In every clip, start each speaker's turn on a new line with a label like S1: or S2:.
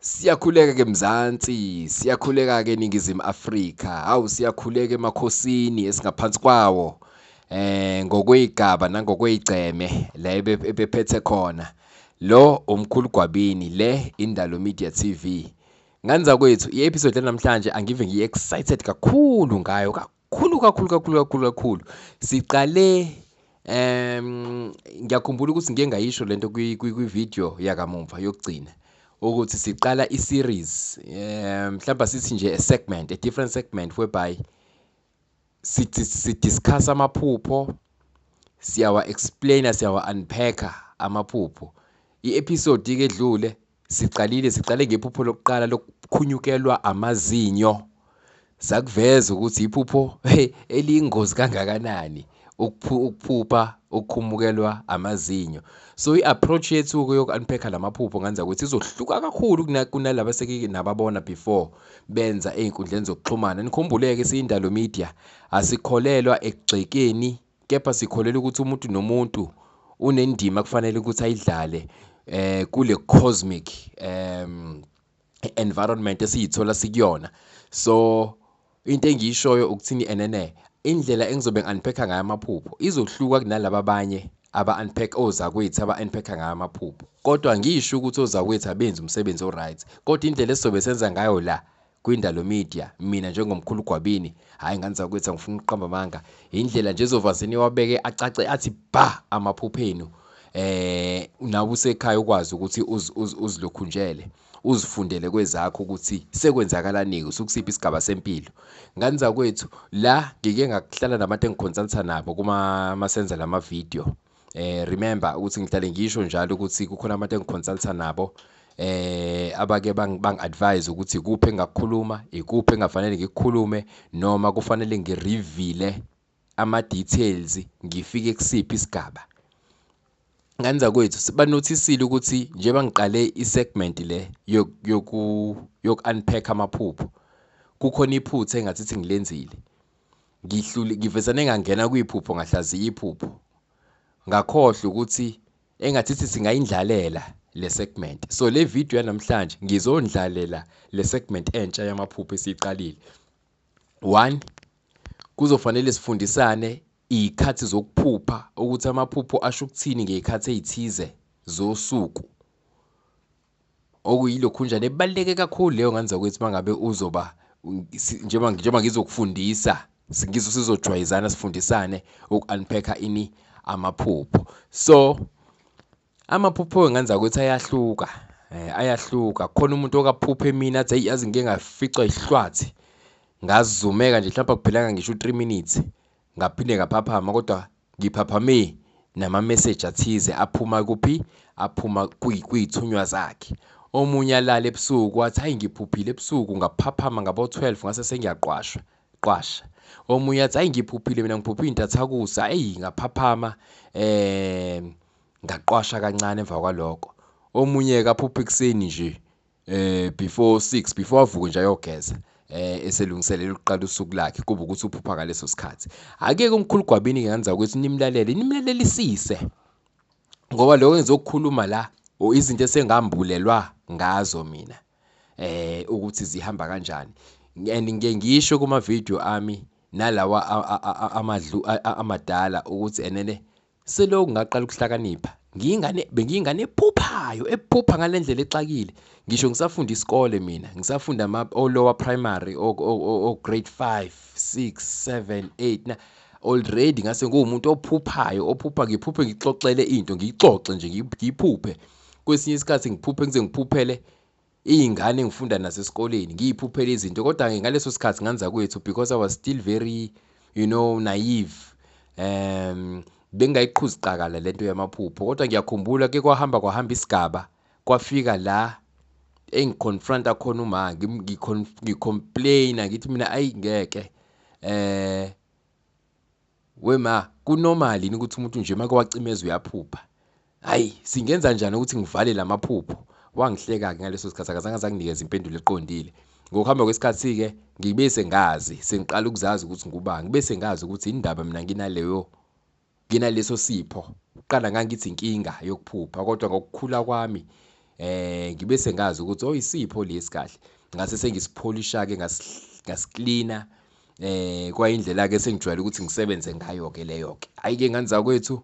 S1: Siyakhuleka ke Mzansi, siyakhuleka ke eNingizimu Afrika. Hawu siyakhuleka emakhosini esingaphansi kwawo. Ngokwezigaba nangokwezigceme la ebephethe khona. Lo umkhulu Gwabini le Indalo Media TV. Nganza kwethu i-episode namhlanje angive ngiexcited kakhulu ngayo kakhulu. Siqale ngiyakhumbula ukuthi ngike ngayisho lento kwi-video yakamumva yokugcina ukuthi siqala i-series mhlawumbe sithi nje a different segment whereby si discuss amaphupho, siyawa explainer, siyawa unpacker amaphupho. I-episode ke edlule siqale ngephupho lokuqala lokukhunyukelwa amazinyo. Sakuveza ukuthi iphupho eliyingozi kangakanani ukuphupha ukukhumukelwa amazinyo. So i-approach yethu ke yoku-unpack lamaphupho nganza ukuthi izohluka kakhulu kunalaba seke nababona before benza ey'nkundleni zokuxhumana. Nikhumbuleke siyindalo media asikholelwa ekugxekeni, kepha sikholelwa ukuthi umuntu nomuntu unendima kufanele ukuthi ayidlale kule cosmic environment esiyithola sikuyona. So into engiyishoyo ukuthini enene indlela engizobe ngi-unpack ngayo amaphupho izohluka kunalaba abanye aba-unpack ozakwethu aba-unpack ngayo amaphupho. Kodwa ngisho ukuthi ozakwethu abenzi umsebenzi o-right, kodwa indlela esizobe senza ngayo la kwindalo media, mina njengomkhulu Gwabini, hayi nganza kwethu angifuni ukuqamba amanga, indlela nje ezovazeni wabeke acace athi ba amaphupho enu. Nawe usekhaya ukwazi ukuthi uzilokhunjele uzifundele kwezakho ukuthi sekwenzakalani usukusiphi isigaba sempilo. Nganza kwethu la ngike ngakuhlala nabantu engiconsulta nabo masenza lama video. Remember ukuthi ngihlale ngisho njalo ukuthi kukhona abantu engiconsulta nabo abake bang-advise ukuthi kuphi engakukhuluma, ikuphi engafanele ngikukhulume, noma kufanele ngi-reveal ama-details ngifike kusiphi isigaba. Nganza kwethu sibanothisile ukuthi njengoba ngiqale i-segment le yoku-unpack amaphupho, kukhona iphutha engathi ngilenzile. Ngivezane ngangena kwiphupho ngahlaziya iphupho. Ngakhohlwa ukuthi engathi singayindlalela le segment. So le video yanamhlanje ngizondlalela le segment entsha yamaphupho esiqalile. 1, kuzofanele sifundisane ikhathi zokuphupha ukuthi amaphupho asho ukuthini ngezikhathi ezithize zosuku. Okuyilokhunjana ebaleke kakhulu leyo nganza kwethu mangabe uzoba njengoba ngizokufundisa sizojwayezana sifundisane uku-unpack ini amaphupho. So amaphupho nganza kwethu ayahluka. Khona umuntu okaphupha emini athi yazi ngike ngaficwa isihlwathi ngazumeka nje mhlawumbe kuphelanga ngisho 3 minutes ngaphinde ngaphaphama, kodwa ngiphaphame nama message athize aphuma kuphi, aphuma kuyithunywa zakhe. Omunye alala ebusuku wathi hayi ngiphuphile ebusuku ngaphaphama ngabo 12 ngase sengiyaqwasha. Omunye athi hayi ngiphuphile mina ngiphupha intathakusa ngaphaphama ngaqwasha kancane emva kwalokho. Omunye kaphupha ekseni nje before 6 before avuke nje ayogeza eselungiselela ukuqala usuku lakhe kuba ukuthi uphupha ngaleso sikhathi. Ake umkhulu Gwabini nganza ukuthi nimlalelisise ngoba lokho engizokukhuluma la izinto esengambulelwa ngazo mina ukuthi zihamba kanjani. And ngeke ngisho kuma video ami nalawa amadala ukuthi enene seloko ngaqala ukuhlakanipha. Bengiyingane ephupha ngalendlela exakile. Ngisho ngisafunda isikole mina, ngisafunda lower primary o grade 5, 6, 7, 8 already ngase ngumuntu ophuphayo, ngiphuphe ngixoxele into, ngixoxe nje ngiphuphe. Kwesinye isikhathi ngiphuphe ngiphuphele izingane ngifunda nasesikoleni, ngiyiphuphele izinto, kodwa ngaleso sikhathi nganza kwethu because I was still very naive. Bengayiqhuzi qakala lento yamaphupho, kodwa ngiyakhumbula ke kwahamba isigaba kwafika la engiconfronta khona uma ngicomplaina ngithi mina ayi ngeke wema kunormal yini ukuthi umuntu nje make wacimeza uyaphupha. Hayi singenza njani ukuthi ngivale lamaphupho? Wangihleka ke ngaleso sikhathi akazange zanginikeza impendulo eqondile. Ngokuhamba kwesikhathi ke ngibe sengazi, sengiqala ukuzazi ukuthi ngubani, ngibe sengazi ukuthi indaba mina nginaleso sipho. Uqala ngangithi inkinga yokuphupha, kodwa ngokukhula kwami ngibe sengazi ukuthi oyisipho lesi kahle ngase sengisipholisha ke ngasiklina kwayindlela ke sengijwayele ukuthi ngisebenze ngayo ke leyo ke ayike nganza kwethu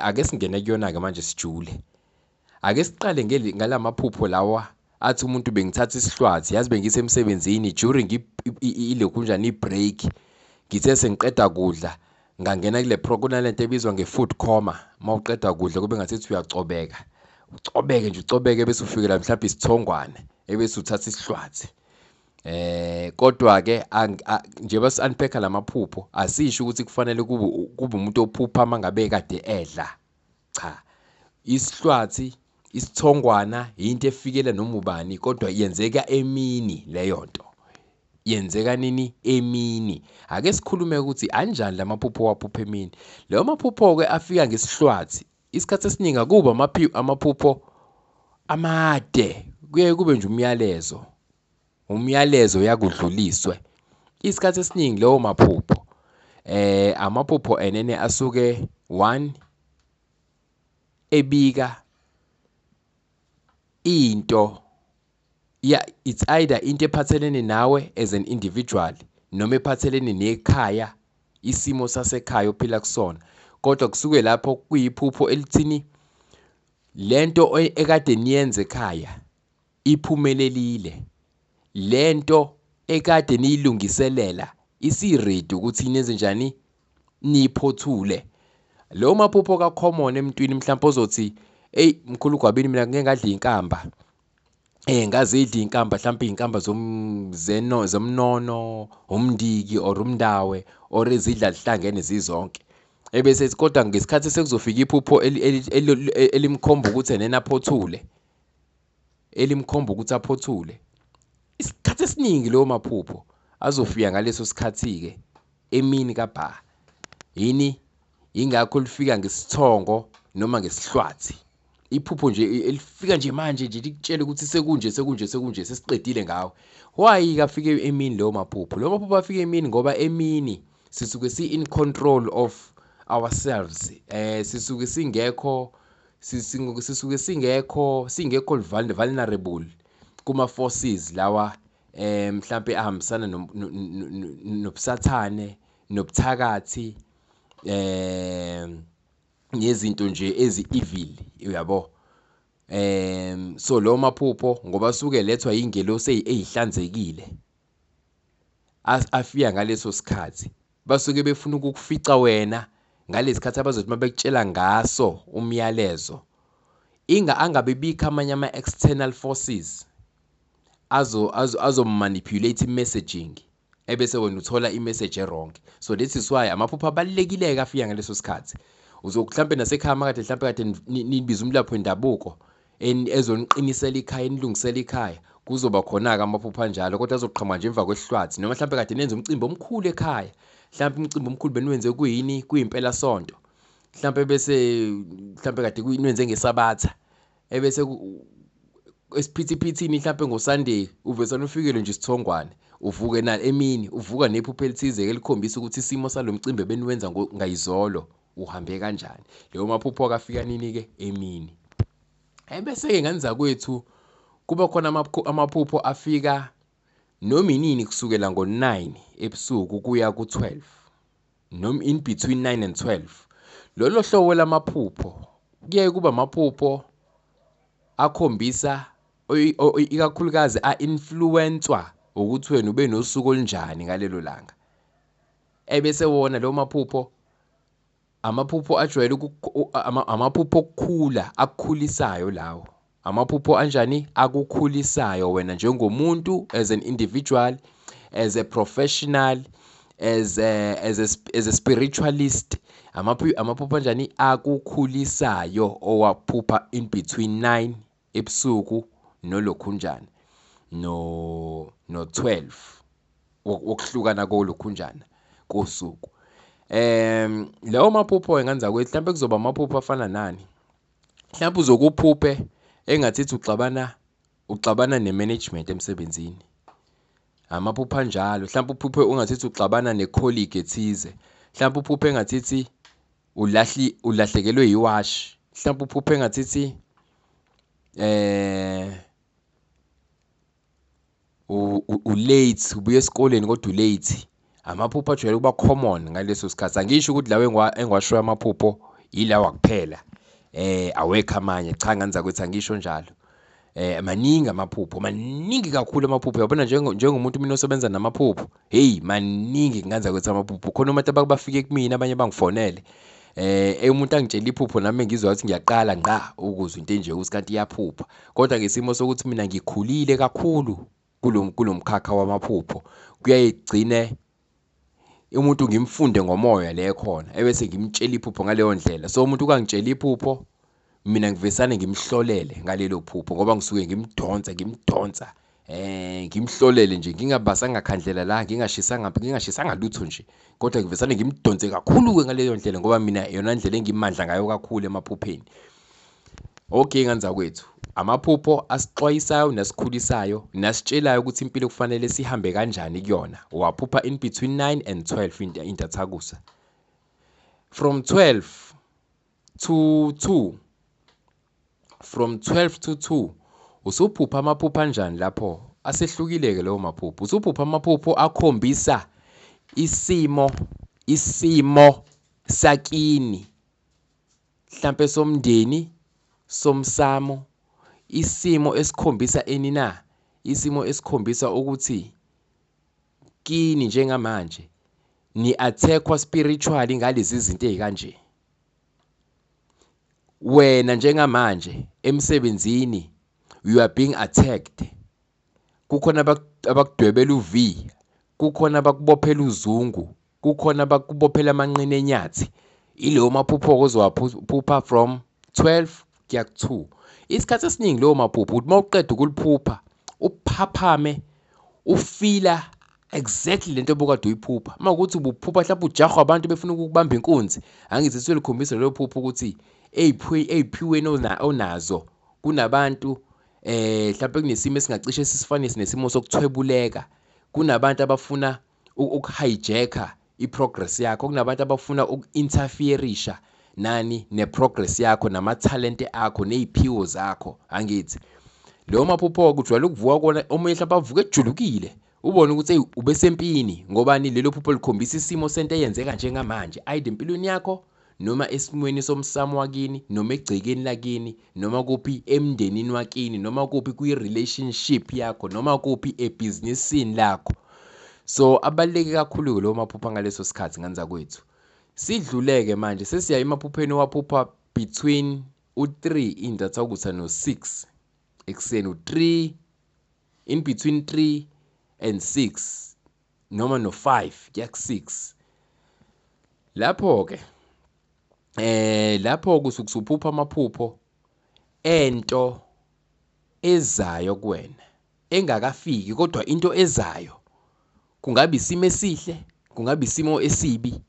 S1: ake singene kuyona ke manje sijule ake siqale ngalamaphupho lawa athi umuntu bengithatha isihlwathi yazi bengisemsebenzini during ilekunjani ibreak ngithe sengiqeda kudla ngangena kule kunalento ebizwa nge-food coma mawuqeda kudla kube ngathi uyacobeka ucobeke nje ucobeke bese ufikela mhlawumbe isithongwane ebese uthatha isihlwathi kodwa ke njengoba si-unpack lamaphupho asisho ukuthi kufanele kube umuntu ophupha mangabe kade edla cha isihlwathi isithongwana into efikela noma ubani kodwa yenzeka emini leyo nto yenzeka nini emini ake sikhulume ukuthi anjani lamaphupho waphupha emini leyo maphupho ke afika ngesihlwathi isikhathi esiningi akuba amaphupho amade kuye kube nje umyalezo yakudluliswe isikhathi esiningi leyo maphupho amaphupho enene asuke 1 ebika into it's either into ephathelene nawe as an individual noma ephathelene nekhaya isimo sasekhaya ophila kusona kodwa kusuke lapho kuyiphupho elithini lento ekade niyenze ekhaya iphumelelile lento ekade niyilungiselela isiready ukuthi inenze njani niphothule lo maphupho ka common emntwini mhlawumbe ozothi hey mkhulu gwabini mina ngeke ngadla inkamba ngazidla inkamba mhlawumbe inkamba zomnono umndiki or umndawe or ezidla lihlangene zizonke ebese kodwa ngesikhathi sekuzofika iphupho elimkhomba ukuthi enena aphothule elimkhomba ukuthi aphothule isikhathi esiningi leyo maphupho azofika ngaleso sikhathi ke emini kabha yini ingakho lifika ngesithongo noma ngesihlwathi iphupho nje elifika nje manje nje likutshela ukuthi sekunje sesiqedile ngawe why kafike emini leyo maphupho afike emini ngoba emini sisuke in control of ourselves sisuke singekho vulnerable kuma forces lawa mhlambe ahambisana nobusathane nobuthakathi ngezinto nje ezi-evil uyabo so lo maphupho ngoba suke lethwa ingelosi ezihlanzekile afika ngaleso sikhathi basuke befuna ukukufica wena ngalesikhathi abazothi mabekutshela ngaso umyalezo angabe bikho amanye ama-external forces azo manipulate messaging ebese wena uthola imessage wrong so this is why amaphupho abalekile afika ngaleso sikhathi uzokhlamba nasekhaya makade mhlawumbe kade nibiza umlapho wendabuko ezoniqinisela ikhaya enilungisela ikhaya kuzoba khona ke amaphupho anjalo kodwa azoqhamuka nje emva kwehlwathi noma mhlawumbe kade nenze umcimbi omkhulu ekhaya mhlawumbe umcimbi omkhulu beniwenze kuyimpela sonto mhlawumbe bese mhlawumbe kade kuyinwenze ngesabatha ebese esiphithini mhlawumbe ngoSunday uvesana ufikele nje isithongwane uvuke na emini uvuka nephupho elithize elikhombisa ukuthi isimo salomcimbi beniwenza ngayizolo uhambe kanjani leyo maphupho akafika nini ke emini ebese ke ngenza kwethu kuba khona amaphupho afika noma inini kusukela ngo9 ebusuku kuya ku12 noma in between 9 and 12 lolo hlobo lamaphupho kuye kuba amaphupho akhombisa ikakhulukazi influencewa ukuthi wena ube nosuku olunjani ngalelo langa ebese wona lo maphupho amaphupho ajwayele amaphupho okukhula akukhulisayo lawo amaphupho anjani akukhulisayo wena njengomuntu as an individual as a professional as a spiritualist amaphupho anjani akukhulisayo owaphupha in between 9 ebusuku nolokhunjana no 12 wokuhlukana kolokhunjana kosuku lawo maphupho engenza kwethi mhlawumbe kuzoba amaphupho afana nani mhlawumbe uzokuphuphe engathi uxabana nemanagement emsebenzini amaphupho anjalo mhlawumbe uphuphe ungathi uxabana necolleague ethize mhlawumbe uphuphe engathi ulahlekelwe yiwash mhlawumbe uphuphe engathi late ubuye esikoleni kodwa late. Amaphupho ajwayele ukuba common ngaleso sikhathi. Angisho ukuthi lawa engwashoya amaphupho yilawa kuphela. Awekho amanye, cha nganza kwethi angisho njalo. Maningi amaphupho, maningi kakhulu amaphupho. Uyabona njengomuntu mina osebenza namaphupho. Hey, maningi nganza kwethi amaphupho. Khona umuntu abafike kumina abanye bangifonele. Umuntu angitshela iphupho nami ngizwa ukuthi ngiyaqala ngqa ukuzwa into enje usikanti iyaphupha. Kodwa ngesimo sokuthi mina ngikhulile kakhulu kulomkhakha wamaphupho. Kuyayigcine umuntu ngimfunde ngomoya le khona ebese ngimtshela iphupho ngaleyo ndlela. So umuntu ukangitshela iphupho mina ngivesane ngimhlolele ngalelo phupho ngoba ngisuke ngimdonsa ngimhlolele nje ngingabasanga khandlela la ngingashisanga lutho nje kodwa ngivesane ngimdonse kakhulu ke ngaleyo ndlela ngoba mina yona ndlela engimandla ngayo kakhulu emaphupheni. Okay nganza kwethu amaphupho asixwayisayo nasikhulisayo nasitshelayo ukuthi impilo kufanele sihambe kanjani kuyona. Waphupha in between 9 and 12 intathakusa. From 12 to 2 usuphupha amaphupho anjani lapho? Asehlukile ke lawo maphupho. Usuphupha amaphupho akhombisa isimo sakini, mhlambe somndeni, somsamo, isimo esikhombisa enina, isimo esikhombisa ukuthi kini njengamanje ni attackwa spiritually ngalezi zinto ezikanje. Wena njengamanje emsebenzini you are being attacked. Kukhona abakudwebela uV, kukhona abakubophela uzungu, kukhona abakubophela amanqine enyathi. Ileyo maphupho ozowaphupha from 12 kuya ku2. Isikhathi esiningi leyo maphupho uthi mawuqeda ukuliphupha uphaphame ufila exactly lento obukade uyiphupha. Makuthi ubuphupha mhlawumbe ujahwa abantu befuna ukukubamba inkunzi, angithi selikhombisa lelo phupho ukuthi eyiphiweni onazo kunabantu mhlawumbe kunesimo esingacishe sisifanise nesimo sokuthwebuleka. Kunabantu abafuna ukuhijacka iprogress yakho, kunabantu abafuna uku-interferisha nani neprogress yakho namathalente akho neziphiwo zakho. Angithi leyo maphupho kujwayele ukuvuka kona omunye mhlawumbe avuka ejulukile ubone ukuthi ubesempini ngobani lelo phupho likhombisa isimo sento eyenzeka njengamanje ayide empilweni yakho noma esimweni somsamo wakini noma egcekeni lakini noma kuphi emndenini wakini noma kuphi kwi-relationship yakho noma kuphi ebusinessini lakho. So abaleke kakhulu lo maphupho ngaleso sikhathi nganza kwethu. Sidluleke manje sesiya emaphupheni waphupha between u3 indathakusa no6 ekseni u3 in between 3 and 6 noma no5 kuya ku6. Lapho ke lapho kusukusuphupha amaphupho ento ezayo kuwena engakafiki kodwa into ezayo. Kungabe isimo esihle, kungabe isimo esibi,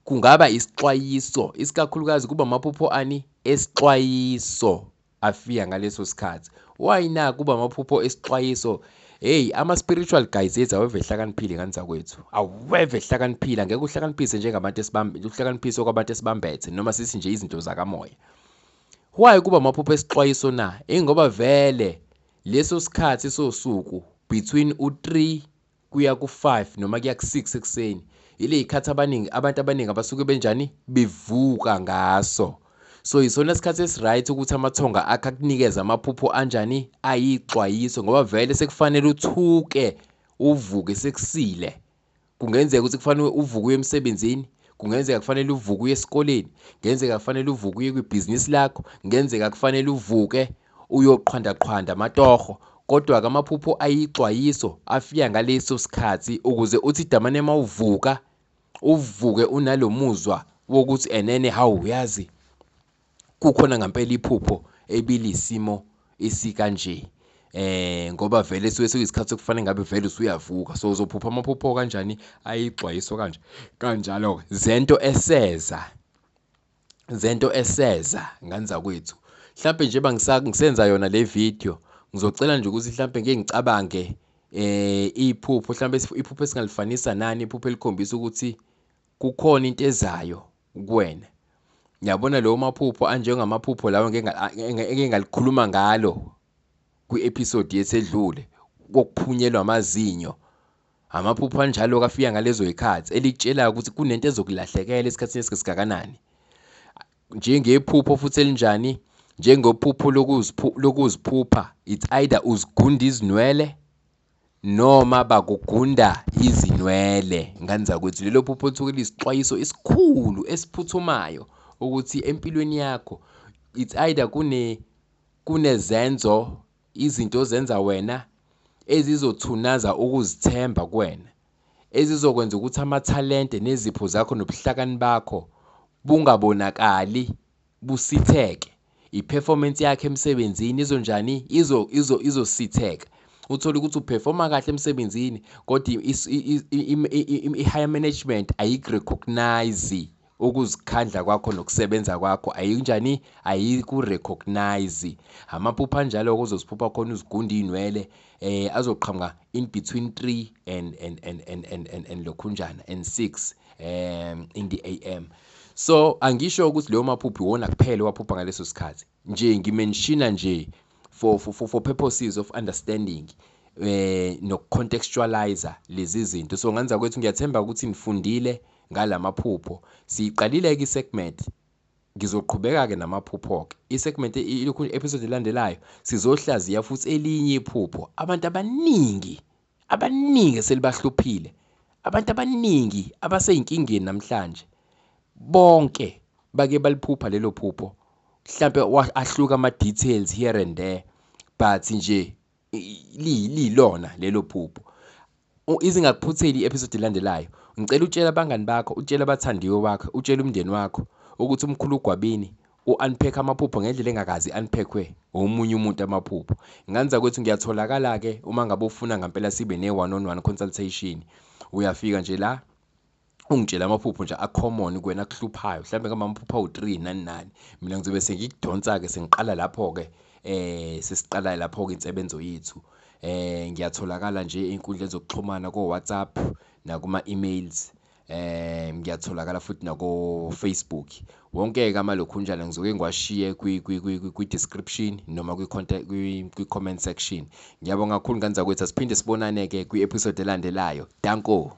S1: kungaba isixwayiso. Isikakhulukazi kuba amaphupho ani esixwayiso afika ngaleso sikhathi. Why na kuba amaphupho esixwayiso? Hey, ama-spiritual guys ethu aweve ehlakaniphile nganza kwethu. Aweve ehlakaniphile, ngeke uhlakaniphise njengabantu uhlakaniphise kwabantu esibambethe noma sithi nje izinto zakamoya. Why kuba amaphupho esixwayiso na? Ngoba vele leso sikhathi sosuku between u3 kuya ku5 noma kuya ku6 ekseni ile ikhathi abantu abaningi abasuke benjani bevuka ngaso. So isona isikhathi esiright ukuthi amathonga akhe akunikeza amaphupho anjani ayixwayiso ngoba vele sekufanele uthuke uvuke sekusile. Kungenzeka ukuthi kufanele uvuke uye emsebenzini, kungenzeka kufanele uvuke uye esikoleni, kungenzeka kufanele uvuke uye kwibusiness lakho, kungenzeka kufanele uvuke uyoqhwanda amatoho. Kodwa ke amaphupho ayixwayiso afika ngaleso sikhathi ukuze uthi damane mawuvuka uvuke unalomuzwa wokuthi enene hawu yazi kukhona ngempela iphupho ebilisimo esikanje. Ngoba vele suke isikhathi sokufanele ngabe vele usuyavuka. So uzophupha amaphupho kanjani ayixwayiso kanjalo zento eseza nganza kwethu. Mhlawumbe nje bangisenza yona le video ngizocela nje ukuthi mhlawumbe ngeke ngicabange iphupho mhlawumbe iphupho esingalifanisa nani iphupho elikhombisa ukuthi kukhona into ezayo kuwena. Ngiyabona lo maphupho anjengamaphupho lawo engeke ngalikhuluma ngalo kwi-episode yesedlule kokuphunyelwa amazinyo. Amaphupho anjalo afika ngalezo yikhathi elikutshela ukuthi kunento ezokulahlekela esikhathini esingakanani. Njengephupho futhi elinjani, njengophupho lokuziphupha, it's either uzigunda izinwele noma bakugunda izinwele. Ngani zakwethu lelo phupho lithuke lisixwayiso esikhulu esiphuthumayo ukuthi empilweni yakho it's either kunezenzo, izinto ozenza wena ezizothunaza ukuzithemba kuwena, ezizokwenza ukuthi amathalente nezipho zakho nobuhlakani bakho bungabonakali busitheke. I-performance yakhe emsebenzini izonjani, izositheka. Uthola ukuthi uperforma kahle emsebenzini kodwa i-higher management ayikurecognize ukuzikhandla kwakho nokusebenza kwakho, ayinjani, ayikurecognize. Amaphupho anjalo okuzoziphupha khona uzigunda iy'nwele azoqhamuka in between 3 and lokhunjana and 6 in the AM. So angisho ukuthi leyo maphupho iwona kuphela waphupha ngaleso sikhathi, nje ngimenshina nje for purposes of understanding nokucontextualizer lezi zinto. So nganza kwethu ngiyathemba ukuthi nifundile ngalamaphupho. Siqalile-ke i-segment, ngizoqhubeka-ke namaphupho-ke. I-segment episode elandelayo sizohlaziya futhi elinye iphupho abantu abaningi selibahluphile, abantu abaningi abasey'nkingeni namhlanje. Bonke bake baliphupha lelo phupho, mhlampe ahluka ama-details here and there, but nje lilona lelo phupho. Izingakuphutheli i-episode elandelayo, ngicela utshela abangani bakho, utshela abathandiwe bakho, utshela umndeni wakho ukuthi umkhulu uGwabini u-unpack amaphupho ngendlela engakazi unpackwe omunye umuntu amaphupho. Nganza kwethu ngiyatholakala-ke uma ngabe ufuna ngempela sibe ne-one-on-one consultation. Uyafika nje la ungitshela amaphupho nje a-common kuwena akuhluphayo, mhlawumbe ngamaphupho awu-3 nani. Mina ngizobe sengikudonsa-ke sengiqala lapho-ke sesiqala lapho-ke insebenzo yethu. Ngiyatholakala nje ey'nkundleni zokuxhumana ko-WhatsApp nakuma-emails, ngiyatholakala futhi nako-Facebook. Wonke-ke amalokhunjana ngizoke ngiwashiye kwi-description noma kwi-comment section. Ngiyabonga kakhulu ngani zakwethu, asiphinde sibonane-ke kwi-episode elandelayo. Danko.